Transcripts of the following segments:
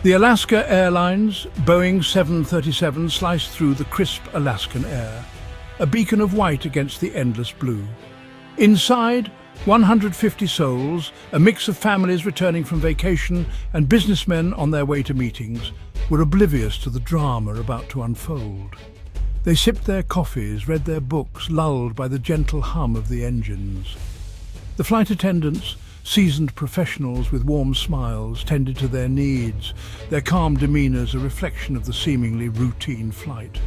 The Alaska Airlines Boeing 737 sliced through the crisp Alaskan air, a beacon of white against the endless blue. Inside, 150 souls, a mix of families returning from vacation and businessmen on their way to meetings, were oblivious to the drama about to unfold. They sipped their coffees, read their books, lulled by the gentle hum of the engines. The flight attendants, seasoned professionals with warm smiles, tended to their needs, their calm demeanours a reflection of the seemingly routine flight.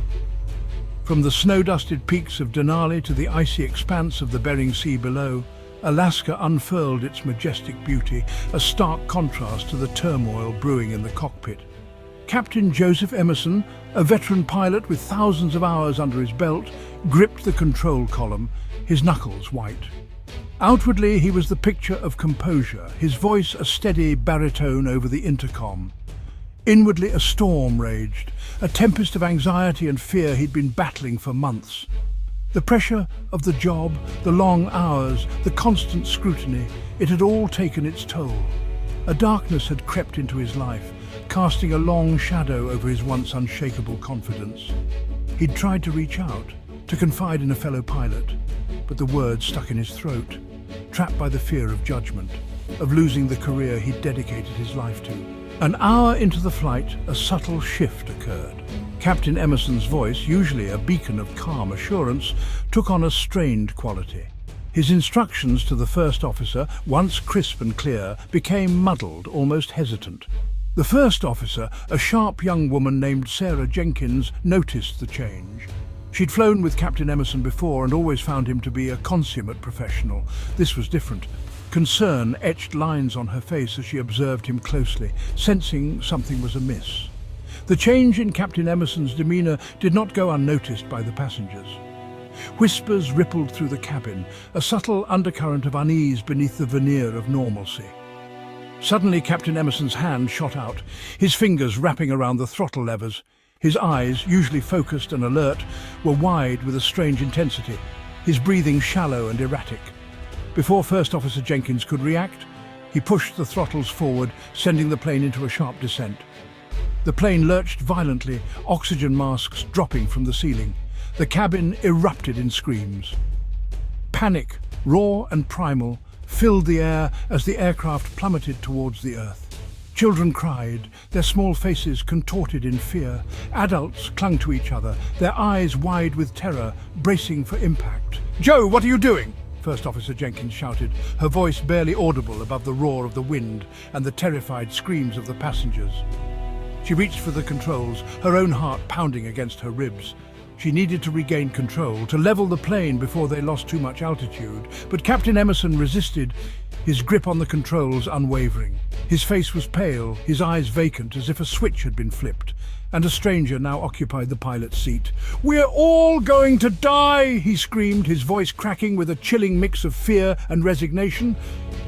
From the snow-dusted peaks of Denali to the icy expanse of the Bering Sea below, Alaska unfurled its majestic beauty, a stark contrast to the turmoil brewing in the cockpit. Captain Joseph Emerson, a veteran pilot with thousands of hours under his belt, gripped the control column, his knuckles white. Outwardly, he was the picture of composure, his voice a steady baritone over the intercom. Inwardly, a storm raged, a tempest of anxiety and fear he'd been battling for months. The pressure of the job, the long hours, the constant scrutiny, it had all taken its toll. A darkness had crept into his life, casting a long shadow over his once unshakable confidence. He'd tried to reach out, to confide in a fellow pilot, but the words stuck in his throat, trapped by the fear of judgment, of losing the career he'd dedicated his life to. An hour into the flight, a subtle shift occurred. Captain Emerson's voice, usually a beacon of calm assurance, took on a strained quality. His instructions to the first officer, once crisp and clear, became muddled, almost hesitant. The first officer, a sharp young woman named Sarah Jenkins, noticed the change. She'd flown with Captain Emerson before and always found him to be a consummate professional. This was different. Concern etched lines on her face as she observed him closely, sensing something was amiss. The change in Captain Emerson's demeanour did not go unnoticed by the passengers. Whispers rippled through the cabin, a subtle undercurrent of unease beneath the veneer of normalcy. Suddenly, Captain Emerson's hand shot out, his fingers wrapping around the throttle levers. His eyes, usually focused and alert, were wide with a strange intensity, his breathing shallow and erratic. Before First Officer Jenkins could react, he pushed the throttles forward, sending the plane into a sharp descent. The plane lurched violently, oxygen masks dropping from the ceiling. The cabin erupted in screams. Panic, raw and primal, filled the air as the aircraft plummeted towards the earth. Children cried, their small faces contorted in fear. Adults clung to each other, their eyes wide with terror, bracing for impact. "Joe, what are you doing?" First Officer Jenkins shouted, her voice barely audible above the roar of the wind and the terrified screams of the passengers. She reached for the controls, her own heart pounding against her ribs. She needed to regain control, to level the plane before they lost too much altitude. But Captain Emerson resisted, his grip on the controls unwavering. His face was pale, his eyes vacant, as if a switch had been flipped, and a stranger now occupied the pilot's seat. "We're all going to die!" he screamed, his voice cracking with a chilling mix of fear and resignation.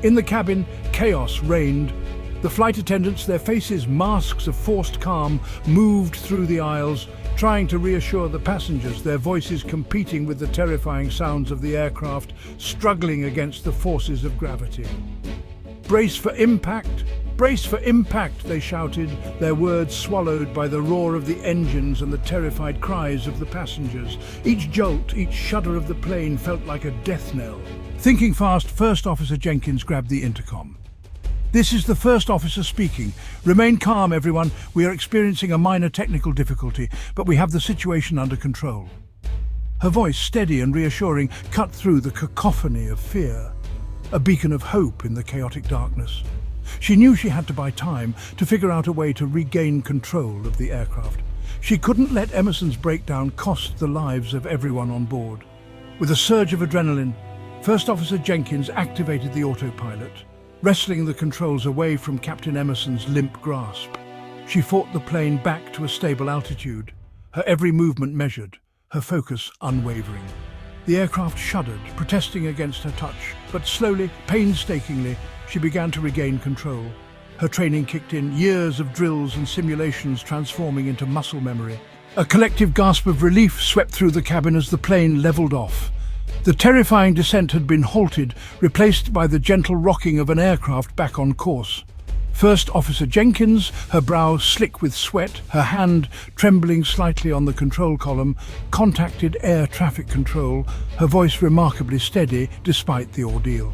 In the cabin, chaos reigned. The flight attendants, their faces masks of forced calm, moved through the aisles, trying to reassure the passengers, their voices competing with the terrifying sounds of the aircraft, struggling against the forces of gravity. "Brace for impact! Brace for impact!" they shouted, their words swallowed by the roar of the engines and the terrified cries of the passengers. Each jolt, each shudder of the plane felt like a death knell. Thinking fast, First Officer Jenkins grabbed the intercom. "This is the first officer speaking. Remain calm, everyone. We are experiencing a minor technical difficulty, but we have the situation under control." Her voice, steady and reassuring, cut through the cacophony of fear, a beacon of hope in the chaotic darkness. She knew she had to buy time to figure out a way to regain control of the aircraft. She couldn't let Emerson's breakdown cost the lives of everyone on board. With a surge of adrenaline, First Officer Jenkins activated the autopilot, wresting the controls away from Captain Emerson's limp grasp. She fought the plane back to a stable altitude, her every movement measured, her focus unwavering. The aircraft shuddered, protesting against her touch, but slowly, painstakingly, she began to regain control. Her training kicked in, years of drills and simulations transforming into muscle memory. A collective gasp of relief swept through the cabin as the plane leveled off. The terrifying descent had been halted, replaced by the gentle rocking of an aircraft back on course. First Officer Jenkins, her brow slick with sweat, her hand trembling slightly on the control column, contacted air traffic control, her voice remarkably steady despite the ordeal.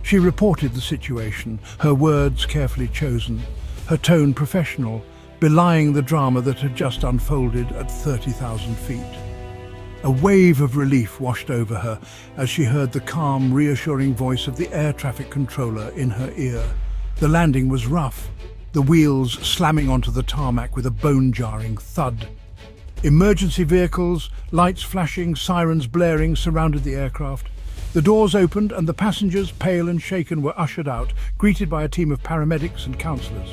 She reported the situation, her words carefully chosen, her tone professional, belying the drama that had just unfolded at 30,000 feet. A wave of relief washed over her as she heard the calm, reassuring voice of the air traffic controller in her ear. The landing was rough, the wheels slamming onto the tarmac with a bone-jarring thud. Emergency vehicles, lights flashing, sirens blaring, surrounded the aircraft. The doors opened and the passengers, pale and shaken, were ushered out, greeted by a team of paramedics and counsellors.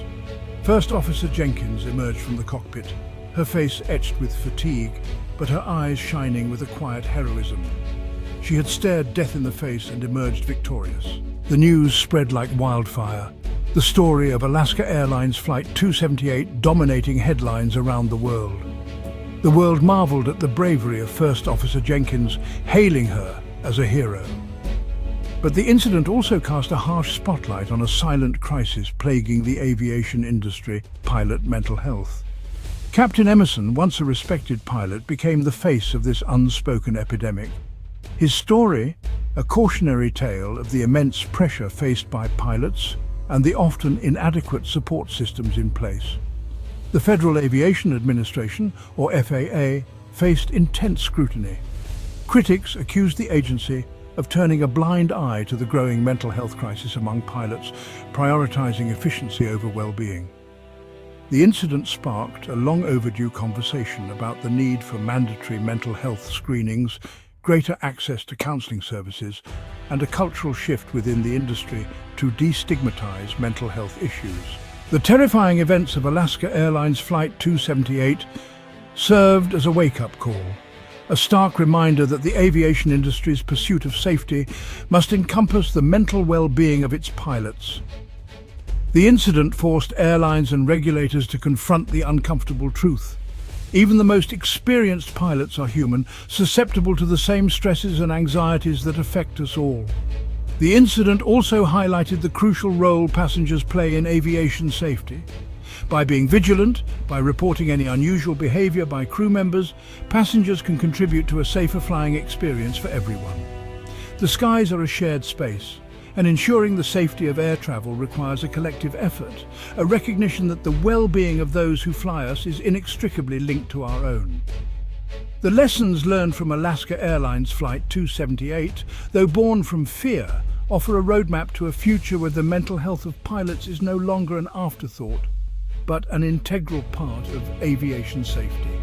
First Officer Jenkins emerged from the cockpit, her face etched with fatigue, but her eyes shining with a quiet heroism. She had stared death in the face and emerged victorious. The news spread like wildfire, the story of Alaska Airlines Flight 278 dominating headlines around the world. The world marveled at the bravery of First Officer Jenkins, hailing her as a hero. But the incident also cast a harsh spotlight on a silent crisis plaguing the aviation industry: pilot mental health. Captain Emerson, once a respected pilot, became the face of this unspoken epidemic. His story, a cautionary tale of the immense pressure faced by pilots and the often inadequate support systems in place. The Federal Aviation Administration, or FAA, faced intense scrutiny. Critics accused the agency of turning a blind eye to the growing mental health crisis among pilots, prioritizing efficiency over well-being. The incident sparked a long overdue conversation about the need for mandatory mental health screenings, greater access to counseling services, and a cultural shift within the industry to destigmatize mental health issues. The terrifying events of Alaska Airlines Flight 278 served as a wake-up call, a stark reminder that the aviation industry's pursuit of safety must encompass the mental well-being of its pilots. The incident forced airlines and regulators to confront the uncomfortable truth. Even the most experienced pilots are human, susceptible to the same stresses and anxieties that affect us all. The incident also highlighted the crucial role passengers play in aviation safety. By being vigilant, by reporting any unusual behavior by crew members, passengers can contribute to a safer flying experience for everyone. The skies are a shared space, and ensuring the safety of air travel requires a collective effort, a recognition that the well-being of those who fly us is inextricably linked to our own. The lessons learned from Alaska Airlines Flight 278, though born from fear, offer a roadmap to a future where the mental health of pilots is no longer an afterthought, but an integral part of aviation safety.